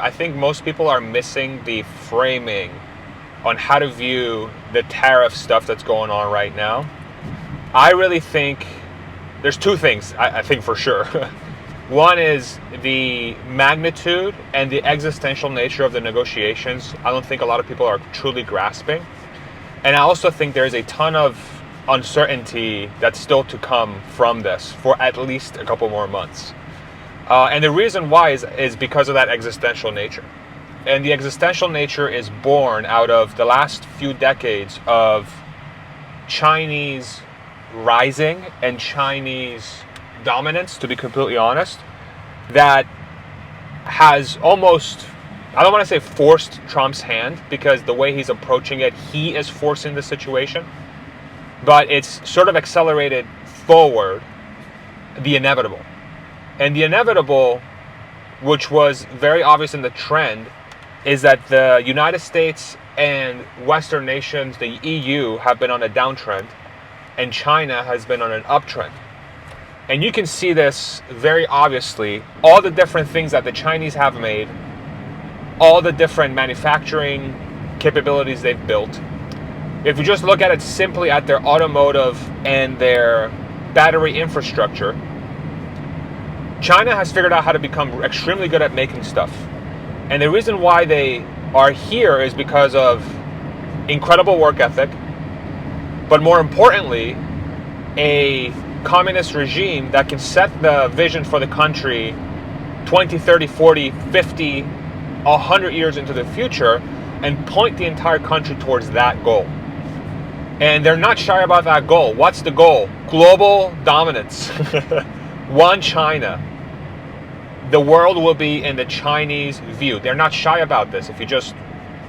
I think most people are missing the framing on how to view the tariff stuff that's going on right now. I really think there's two things, I think for sure. One is the magnitude and the existential nature of the negotiations. I don't think a lot of people are truly grasping. And I also think there's a ton of uncertainty that's still to come from this for at least a couple more months. And the reason why is because of that existential nature. And the existential nature is born out of the last few decades of Chinese rising and Chinese dominance, to be completely honest, that has almost, I don't want to say forced Trump's hand, because the way he's approaching it, he is forcing the situation, but it's sort of accelerated forward the inevitable. And the inevitable, which was very obvious in the trend, is that the United States and Western nations, the EU, have been on a downtrend, and China has been on an uptrend. And you can see this very obviously, all the different things that the Chinese have made, all the different manufacturing capabilities they've built. If you just look at it simply at their automotive and their battery infrastructure, China has figured out how to become extremely good at making stuff. And the reason why they are here is because of incredible work ethic, but more importantly, a communist regime that can set the vision for the country 20, 30, 40, 50, 100 years into the future and point the entire country towards that goal. And they're not shy about that goal. What's the goal? Global dominance. One China. The world will be in the Chinese view. They're not shy about this. If you just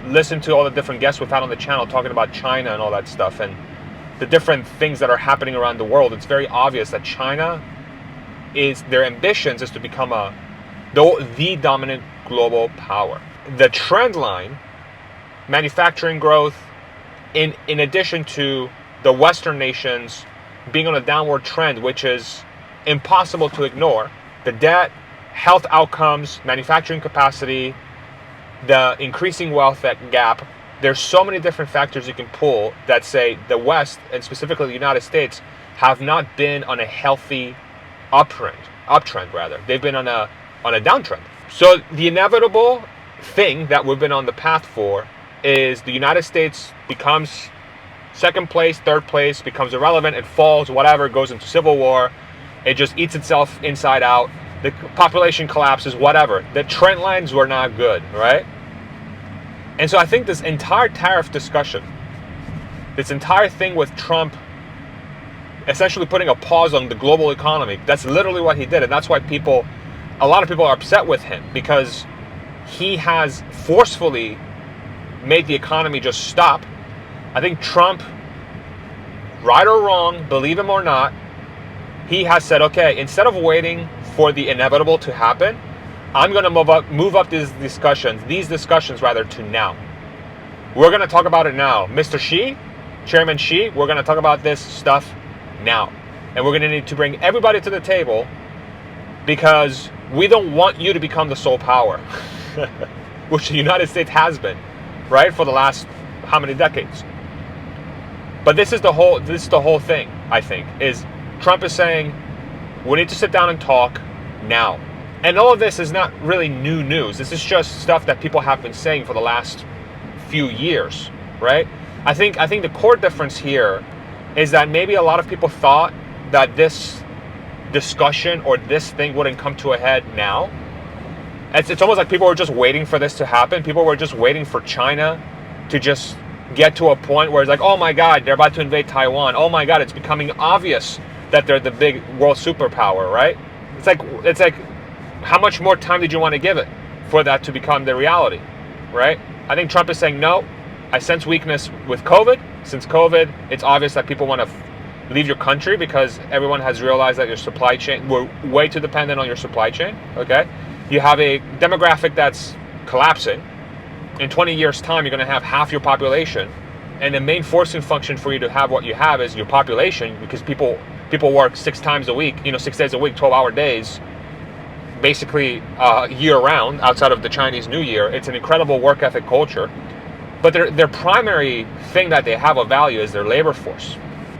listen to all the different guests we've had on the channel talking about China and all that stuff and the different things that are happening around the world, it's very obvious that China is, their ambitions is to become the dominant global power. The trend line, manufacturing growth, in addition to the Western nations being on a downward trend, which is impossible to ignore, the debt, health outcomes, manufacturing capacity, the increasing wealth gap. There's so many different factors you can pull that say the West, and specifically the United States, have not been on a healthy uptrend rather. They've been on a downtrend. So the inevitable thing that we've been on the path for is the United States becomes second place, third place, becomes irrelevant, it falls, whatever, goes into civil war, it just eats itself inside out, the population collapses, whatever. The trend lines were not good, right? And so I think this entire tariff discussion, this entire thing with Trump essentially putting a pause on the global economy, that's literally what he did. And that's why a lot of people are upset with him, because he has forcefully made the economy just stop. I think Trump, right or wrong, believe him or not, he has said, okay, instead of waiting for the inevitable to happen, I'm going to move up these discussions to now. We're going to talk about it now. Mr. Xi, Chairman Xi, we're going to talk about this stuff now. And we're going to need to bring everybody to the table, because we don't want you to become the sole power, which the United States has been, right, for the last how many decades. But this is the whole thing, I think, is Trump is saying we need to sit down and talk now. And all of this is not really new news. This is just stuff that people have been saying for the last few years, right? I think the core difference here is that maybe a lot of people thought that this discussion or this thing wouldn't come to a head now. It's almost like people were just waiting for this to happen. People were just waiting for China to just get to a point where it's like, oh my God, they're about to invade Taiwan. Oh my God, it's becoming obvious that they're the big world superpower, right? It's like, how much more time did you want to give it for that to become the reality, right? I think Trump is saying, no, I sense weakness with COVID. Since COVID, it's obvious that people want to leave your country because everyone has realized that your supply chain, we're way too dependent on your supply chain, okay? You have a demographic that's collapsing. In 20 years' time, you're going to have half your population. And the main forcing function for you to have what you have is your population, because people work 6 times a week, 6 days a week, 12-hour days. basically year-round outside of the Chinese New Year. It's an incredible work ethic culture. But their primary thing that they have of value is their labor force.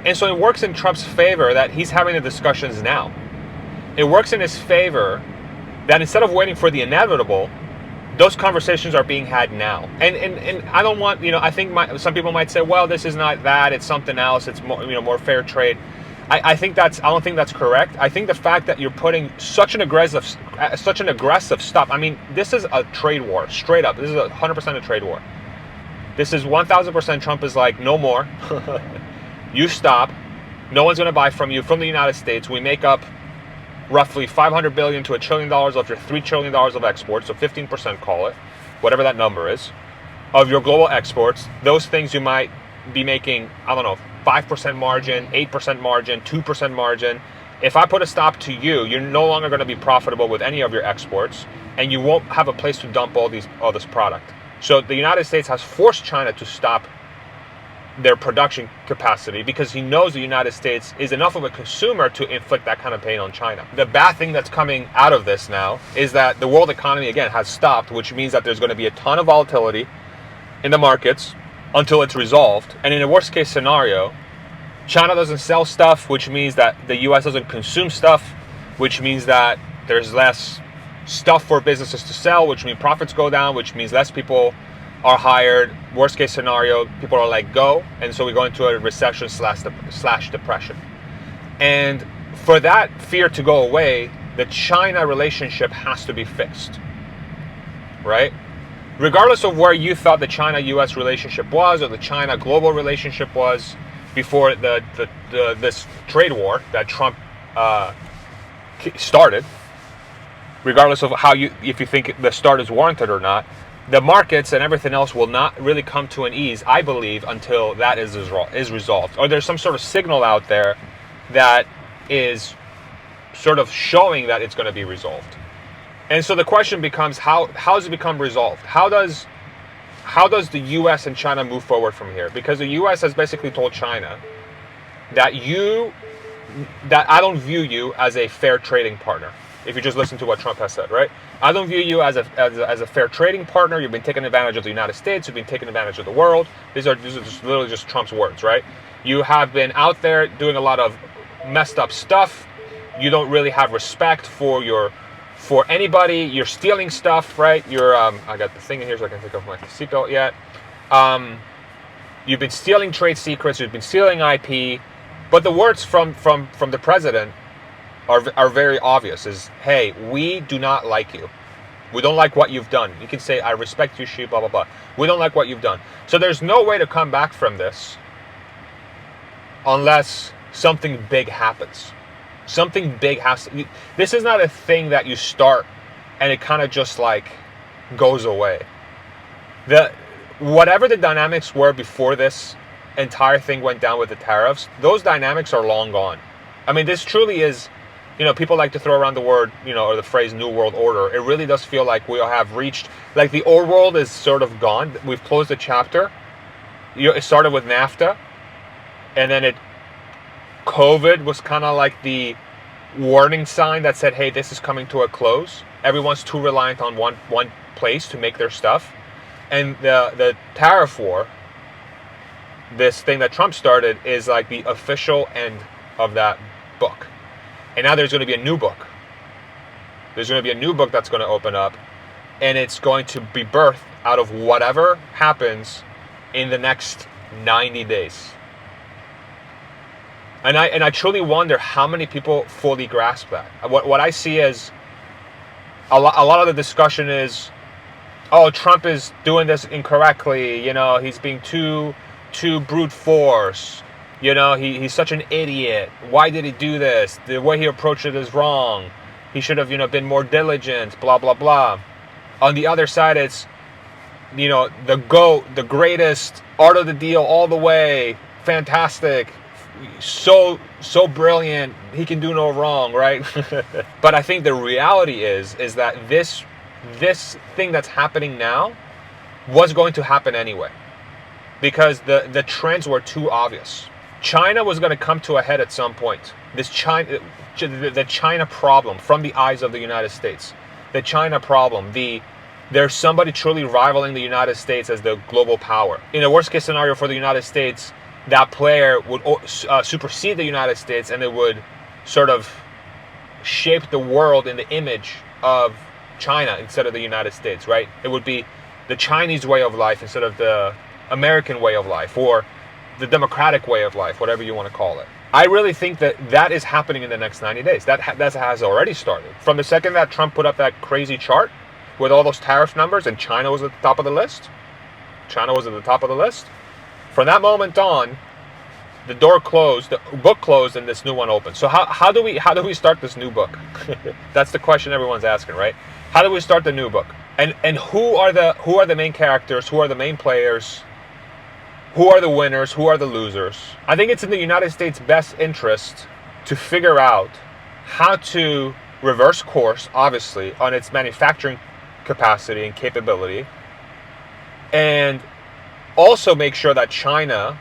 And so it works in Trump's favor that he's having the discussions now. It works in his favor that instead of waiting for the inevitable, those conversations are being had now. And I don't want, I think some people might say, well, this is not that, it's something else, it's more, more fair trade. I don't think that's correct. I think the fact that you're putting such an aggressive stop. I mean, this is a trade war, straight up. This is 100% a trade war. This is 1,000% Trump is like, no more. You stop. No one's going to buy from you, from the United States. We make up roughly $500 billion to $1 trillion of your $3 trillion of exports, so 15%, call it, whatever that number is, of your global exports. Those things you might be making, I don't know, 5% margin, 8% margin, 2% margin. If I put a stop to you, you're no longer going to be profitable with any of your exports, and you won't have a place to dump all this product. So the United States has forced China to stop their production capacity because he knows the United States is enough of a consumer to inflict that kind of pain on China. The bad thing that's coming out of this now is that the world economy, again, has stopped, which means that there's going to be a ton of volatility in the markets until it's resolved. And in a worst case scenario, China doesn't sell stuff, which means that the US doesn't consume stuff, which means that there's less stuff for businesses to sell, which means profits go down, which means less people are hired. Worst case scenario, people are let go, and so we go into a recession slash depression. And for that fear to go away, the China relationship has to be fixed, right? Regardless of where you thought the China-US relationship was or the China-global relationship was before this trade war that Trump started, regardless of if you think the start is warranted or not, the markets and everything else will not really come to an ease, I believe, until that is resolved. Or there's some sort of signal out there that is sort of showing that it's going to be resolved. And so the question becomes, how does it become resolved? How does the U.S. and China move forward from here? Because the U.S. has basically told China that I don't view you as a fair trading partner. If you just listen to what Trump has said, right? I don't view you as a fair trading partner. You've been taking advantage of the United States. You've been taking advantage of the world. These are just literally just Trump's words, right? You have been out there doing a lot of messed up stuff. You don't really have respect for anybody. You're stealing stuff, right? I got the thing in here so I can take off my seatbelt yet. You've been stealing trade secrets. You've been stealing IP. But the words from the president are very obvious, is, hey, we do not like you. We don't like what you've done. You can say, I respect you, she, blah, blah, blah. We don't like what you've done. So there's no way to come back from this unless something big happens. Something big has to... This is not a thing that you start and it kind of just like goes away. Whatever the dynamics were before this entire thing went down with the tariffs, those dynamics are long gone. I mean, this truly is... people like to throw around the word, or the phrase New World Order. It really does feel like we have reached, like the old world is sort of gone. We've closed a chapter. It started with NAFTA, and then COVID was kind of like the warning sign that said, hey, this is coming to a close. Everyone's too reliant on one place to make their stuff. And the tariff war, this thing that Trump started, is like the official end of that book. And now there's going to be a new book. There's going to be a new book that's going to open up, and it's going to be birthed out of whatever happens in the next 90 days. And I truly wonder how many people fully grasp that. What I see is a lot of the discussion is, oh, Trump is doing this incorrectly. He's being too brute force. He's such an idiot. Why did he do this? The way he approached it is wrong. He should have, been more diligent, blah, blah, blah. On the other side, it's, the GOAT, the greatest, art of the deal all the way, fantastic, so brilliant, he can do no wrong, right? But I think the reality is that this thing that's happening now was going to happen anyway, because the trends were too obvious. China was going to come to a head at some point. The China problem from the eyes of the United States. The China problem, there's somebody truly rivaling the United States as the global power. In a worst case scenario for the United States, that player would supersede the United States, and it would sort of shape the world in the image of China instead of the United States, right? It would be the Chinese way of life instead of the American way of life, or the democratic way of life, whatever you want to call it. I really think that is happening in the next 90 days. That has already started. From the second that Trump put up that crazy chart with all those tariff numbers and China was at the top of the list, from that moment on, the door closed, the book closed, and this new one opened. So how do we start this new book? That's the question everyone's asking, right? How do we start the new book? And who are the main characters? Who are the main players? Who are the winners? Who are the losers? I think it's in the United States' best interest to figure out how to reverse course, obviously, on its manufacturing capacity and capability, and also make sure that China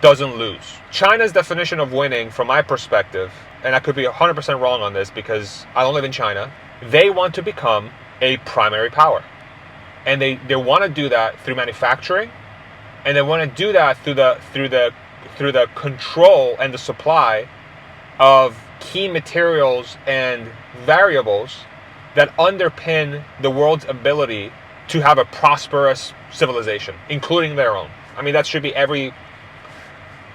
doesn't lose. China's definition of winning, from my perspective, and I could be 100% wrong on this because I don't live in China, they want to become a primary power. And they want to do that through manufacturing, and they want to do that through the control and the supply of key materials and variables that underpin the world's ability to have a prosperous civilization, including their own. I mean, that should be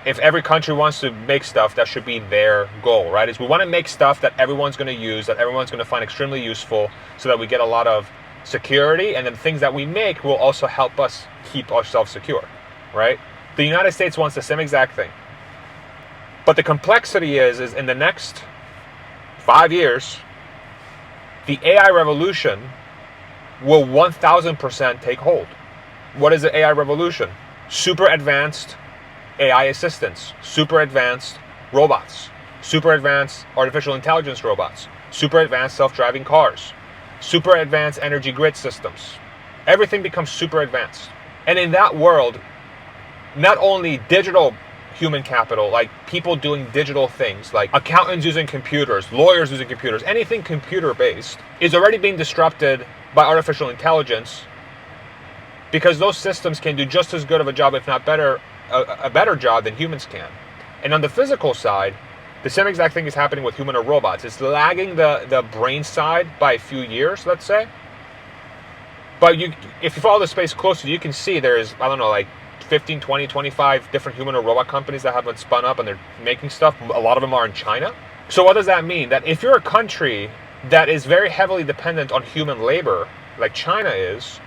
if every country wants to make stuff, that should be their goal, right? Is we want to make stuff that everyone's going to use, that everyone's going to find extremely useful, so that we get a lot of security, and then things that we make will also help us keep ourselves secure, right? The United States wants the same exact thing. But the complexity is in the next 5 years, the AI revolution will 1000% take hold. What is the AI revolution? Super advanced AI assistants, super advanced robots, super advanced artificial intelligence robots, super advanced self-driving cars, super advanced energy grid systems. Everything becomes super advanced. And in that world, not only digital human capital, like people doing digital things, like accountants using computers, lawyers using computers, anything computer-based, is already being disrupted by artificial intelligence, because those systems can do just as good of a job, if not better, a better job than humans can. And on the physical side, the same exact thing is happening with human or robots. It's lagging the brain side by a few years, let's say. But if you follow the space closely, you can see there's, I don't know, like 15, 20, 25 different human or robot companies that have been spun up and they're making stuff. A lot of them are in China. So what does that mean? That if you're a country that is very heavily dependent on human labor, like China is,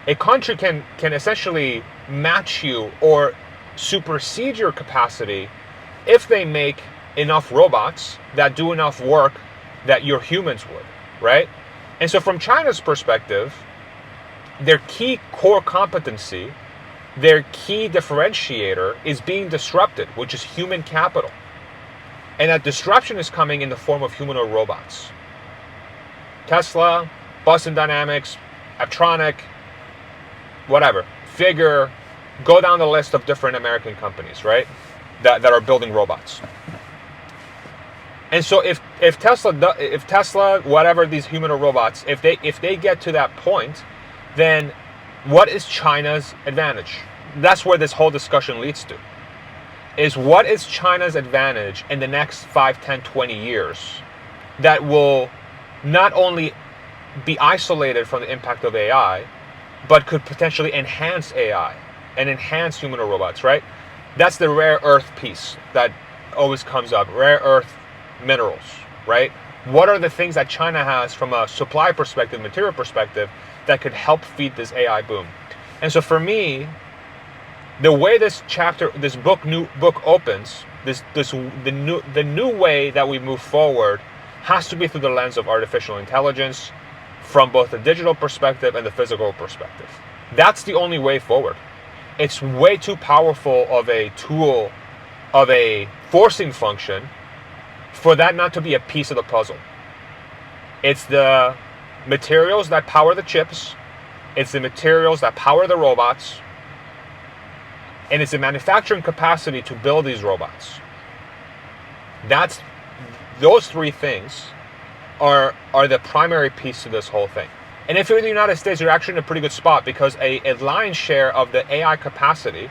a country can essentially match you or supersede your capacity if they make enough robots that do enough work that your humans would, right? And so from China's perspective, their key core competency, their key differentiator is being disrupted, which is human capital. And that disruption is coming in the form of humanoid robots. Tesla, Boston Dynamics, Aptronic, whatever, Figure, go down the list of different American companies, right, that are building robots. And so if Tesla, whatever, these humanoid robots, if they get to that point, then what is China's advantage? That's where this whole discussion leads to. Is what is China's advantage in the next 5, 10, 20 years that will not only be isolated from the impact of AI, but could potentially enhance AI and enhance humanoid robots, right? That's the rare earth piece that always comes up, rare earth minerals, right? What are the things that China has from a supply perspective, material perspective, that could help feed this AI boom? And so for me, the way this new book opens, the new way that we move forward has to be through the lens of artificial intelligence, from both the digital perspective and the physical perspective. That's the only way forward. It's way too powerful of a tool, of a forcing function, for that not to be a piece of the puzzle. It's the materials that power the chips. It's the materials that power the robots. And it's the manufacturing capacity to build these robots. Those three things are the primary piece to this whole thing. And if you're in the United States, you're actually in a pretty good spot, because a lion's share of the AI capacity,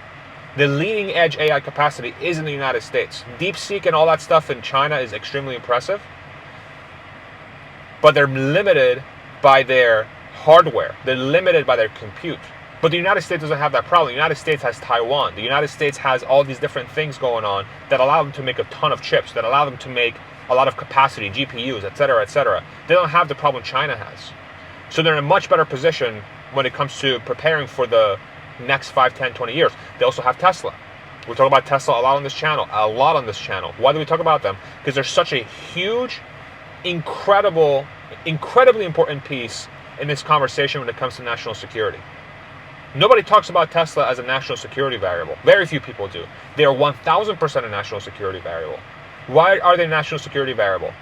the leading edge AI capacity, is in the United States. DeepSeek and all that stuff in China is extremely impressive, but they're limited by their hardware. They're limited by their compute. But the United States doesn't have that problem. The United States has Taiwan. The United States has all these different things going on that allow them to make a ton of chips, that allow them to make a lot of capacity, GPUs, etc., etc. They don't have the problem China has. So they're in a much better position when it comes to preparing for the next 5, 10, 20 years. They also have Tesla. We talk about Tesla a lot on this channel, Why do we talk about them? Because they're such a huge, incredibly important piece in this conversation when it comes to national security. Nobody talks about Tesla as a national security variable. Very few people do. They are 1,000% a national security variable. Why are they a national security variable?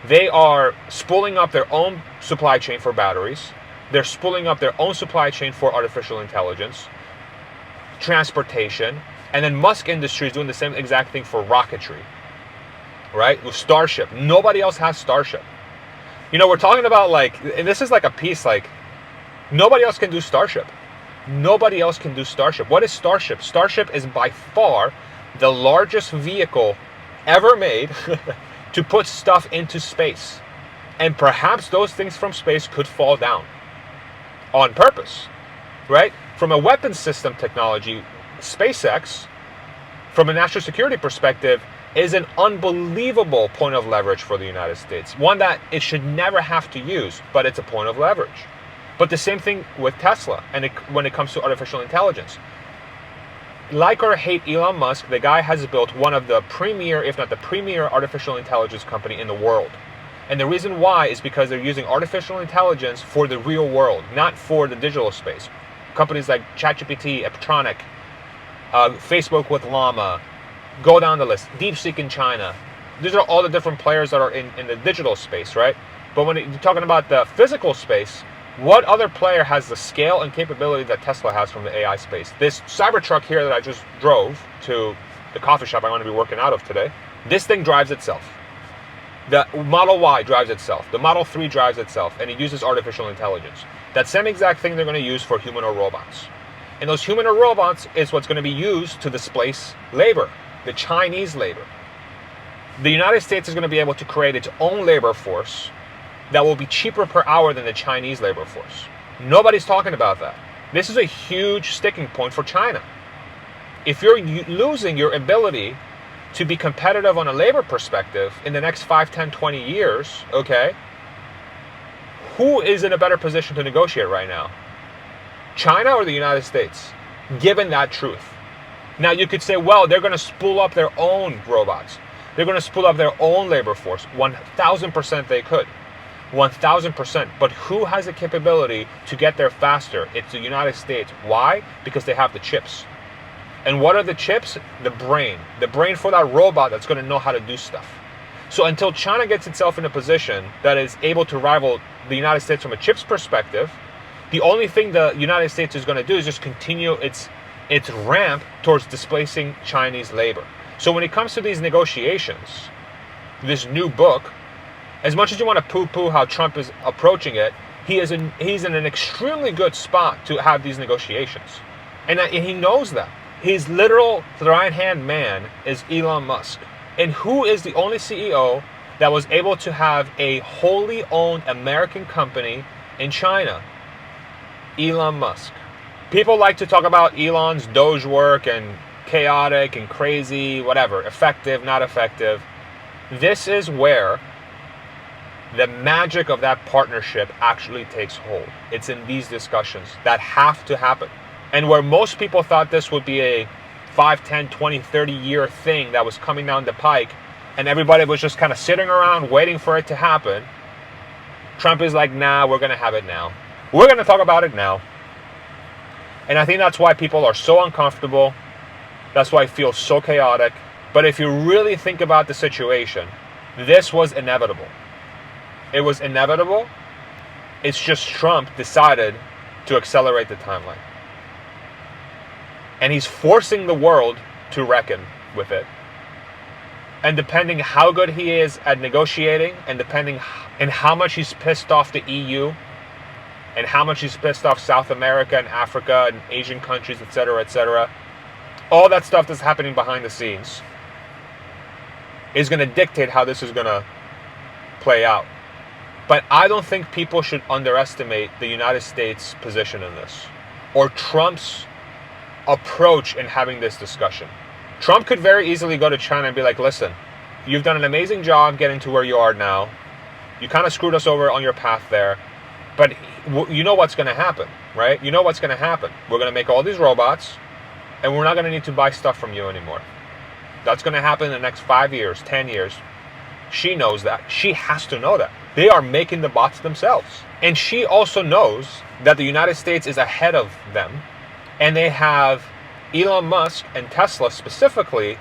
They are spooling up their own supply chain for batteries. They're spooling up their own supply chain for artificial intelligence, transportation, and then Musk Industries doing the same exact thing for rocketry, right? With Starship. Nobody else has Starship. You know, we're talking about and this is like a piece, nobody else can do Starship. Nobody else can do Starship. What is Starship? Starship is by far the largest vehicle ever made to put stuff into space. And perhaps those things from space could fall down on purpose, right? From a weapons system technology, SpaceX, from a national security perspective, is an unbelievable point of leverage for the United States. One that it should never have to use, but it's a point of leverage. But the same thing with Tesla when it comes to artificial intelligence. Like or hate Elon Musk, the guy has built one of the premier, if not the premier, artificial intelligence company in the world. And the reason why is because they're using artificial intelligence for the real world, not for the digital space. Companies like ChatGPT, Eptronic, Facebook with Llama, go down the list, DeepSeek in China. These are all the different players that are in the digital space, right? But when you're talking about the physical space, what other player has the scale and capability that Tesla has from the AI space? This Cybertruck here that I just drove to the coffee shop I'm going to be working out of today, this thing drives itself. The Model Y drives itself. The Model 3 drives itself, and it uses artificial intelligence. That same exact thing they're going to use for humanoid robots. And those humanoid robots is what's going to be used to displace labor, the Chinese labor. The United States is going to be able to create its own labor force that will be cheaper per hour than the Chinese labor force. Nobody's talking about that. This is a huge sticking point for China. If you're losing your ability to be competitive on a labor perspective in the next 5, 10, 20 years, okay, who is in a better position to negotiate right now? China or the United States, given that truth? Now you could say, well, they're going to spool up their own robots. They're going to spool up their own labor force. 1,000% they could. 1,000%. But who has the capability to get there faster? It's the United States. Why? Because they have the chips. And what are the chips? The brain. The brain for that robot that's going to know how to do stuff. So until China gets itself in a position that is able to rival the United States from a chips perspective, the only thing the United States is going to do is just continue its ramp towards displacing Chinese labor. So when it comes to these negotiations, this new book, as much as you want to poo-poo how Trump is approaching it, he's in an extremely good spot to have these negotiations. And he knows that. His literal right-hand man is Elon Musk. And who is the only CEO that was able to have a wholly owned American company in China? Elon Musk. People like to talk about Elon's Doge work and chaotic and crazy, whatever, effective, not effective. This is where the magic of that partnership actually takes hold. It's in these discussions that have to happen. And where most people thought this would be a 5, 10, 20, 30 year thing that was coming down the pike, and everybody was just kind of sitting around waiting for it to happen, Trump is like, nah, we're going to have it now. We're going to talk about it now. And I think that's why people are so uncomfortable. That's why it feels so chaotic. But if you really think about the situation, this was inevitable. It was inevitable. It's just Trump decided to accelerate the timeline. And he's forcing the world to reckon with it. And depending how good he is at negotiating, and depending on how much he's pissed off the EU, and how much he's pissed off South America and Africa and Asian countries, etc., all that stuff that's happening behind the scenes is going to dictate how this is going to play out. But I don't think people should underestimate the United States' position in this, or Trump's approach in having this discussion. Trump could very easily go to China and be like, listen, you've done an amazing job getting to where you are now. You kind of screwed us over on your path there. But you know what's going to happen, right? You know what's going to happen. We're going to make all these robots, and we're not going to need to buy stuff from you anymore. That's going to happen in the next 5 years, 10 years. She knows that. She has to know that. They are making the bots themselves. And she also knows that the United States is ahead of them, and they have Elon Musk and Tesla specifically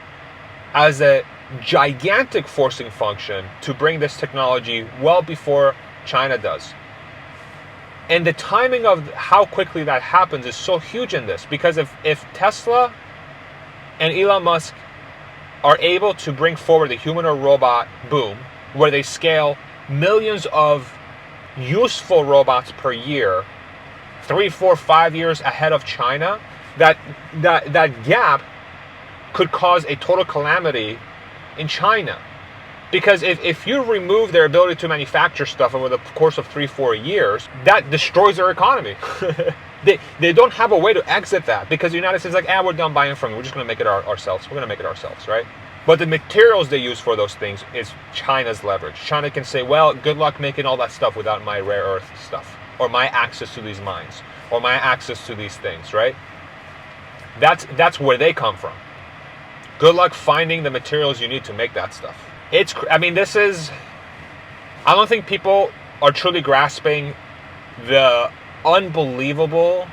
as a gigantic forcing function to bring this technology well before China does. And the timing of how quickly that happens is so huge in this, because if Tesla and Elon Musk are able to bring forward the humanoid robot boom, where they scale millions of useful robots per year, 3, 4, 5 years ahead of China, that gap could cause a total calamity in China. Because if you remove their ability to manufacture stuff over the course of 3, 4 years, that destroys their economy. They don't have a way to exit that, because the United States is like, we're done buying from you. We're just going to make it ourselves. We're going to make it ourselves, right? But the materials they use for those things is China's leverage. China can say, well, good luck making all that stuff without my rare earth stuff, or my access to these mines, or my access to these things, right? That's where they come from. Good luck finding the materials you need to make that stuff. I don't think people are truly grasping the unbelievable,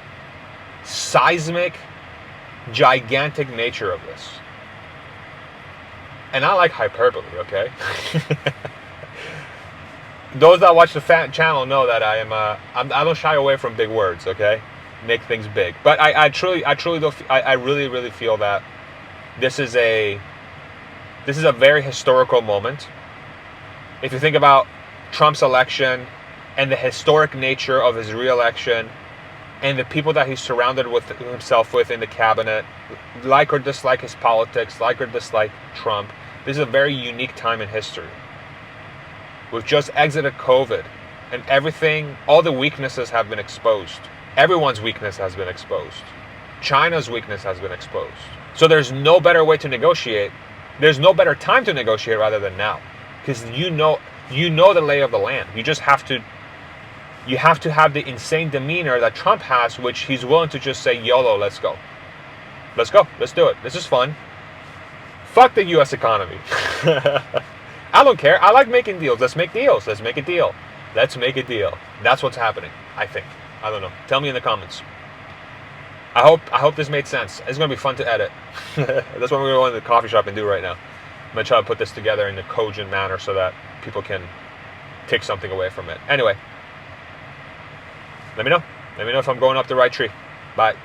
seismic, gigantic nature of this. And I like hyperbole, okay? Those that watch the channel know that I don't shy away from big words, okay? Make things big. But I really feel that this is a very historical moment. If you think about Trump's election and the historic nature of his re-election and the people that he's surrounded himself with in the cabinet, like or dislike his politics, like or dislike Trump, this is a very unique time in history. We've just exited COVID, and everything, all the weaknesses have been exposed. Everyone's weakness has been exposed. China's weakness has been exposed. So there's no better way to negotiate. There's no better time to negotiate rather than now, because you know the lay of the land. You have to have the insane demeanor that Trump has, which he's willing to just say, YOLO, let's go, let's do it. This is fun. Fuck the U.S. economy. I don't care. I like making deals. Let's make deals. Let's make a deal. Let's make a deal. That's what's happening, I think. I don't know. Tell me in the comments. I hope this made sense. It's going to be fun to edit. That's what we're going to go to the coffee shop and do right now. I'm going to try to put this together in a cogent manner so that people can take something away from it. Anyway, let me know. Let me know if I'm going up the right tree. Bye.